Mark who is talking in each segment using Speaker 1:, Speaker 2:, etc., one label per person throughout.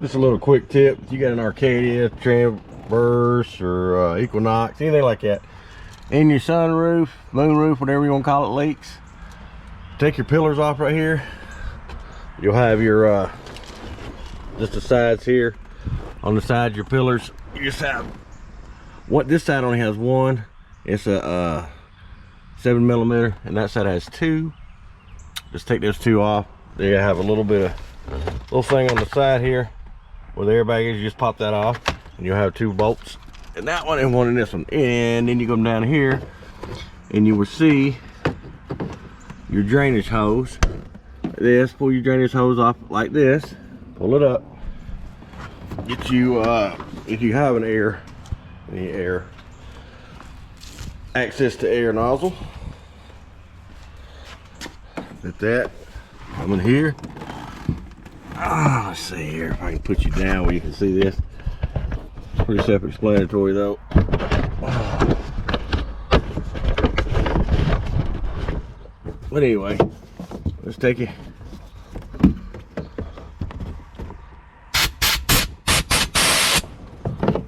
Speaker 1: Just a little quick tip. If you got an Arcadia, Traverse, or Equinox, anything like that, and your sunroof, moonroof, whatever you want to call it, leaks, take your pillars off right here. You'll have your just the sides here. On the side of your pillars, you just have what this side only has one. It's a 7mm, and that side has two. Just take those two off. They have a little bit of little thing on the side here where the airbag is. You just pop that off, and you'll have two bolts, and that one and one in this one. And then you come down here, and you will see your drainage hose. This, pull your drainage hose off like this. Pull it up. Get you if you have an any air access to air nozzle. Get that. Come in here. Let's see here if I can put you down where you can see this. It's pretty self-explanatory though. But anyway, let's take it.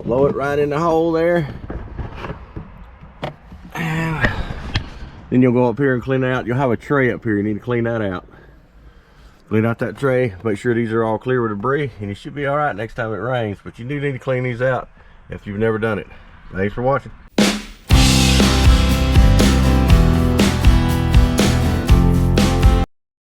Speaker 1: Blow it right in the hole there. Then you'll go up here and clean it out. You'll have a tray up here. You need to clean that out. Clean out that tray. Make sure these are all clear with debris, and you should be all right next time it rains. But you do need to clean these out if you've never done it. Thanks for watching.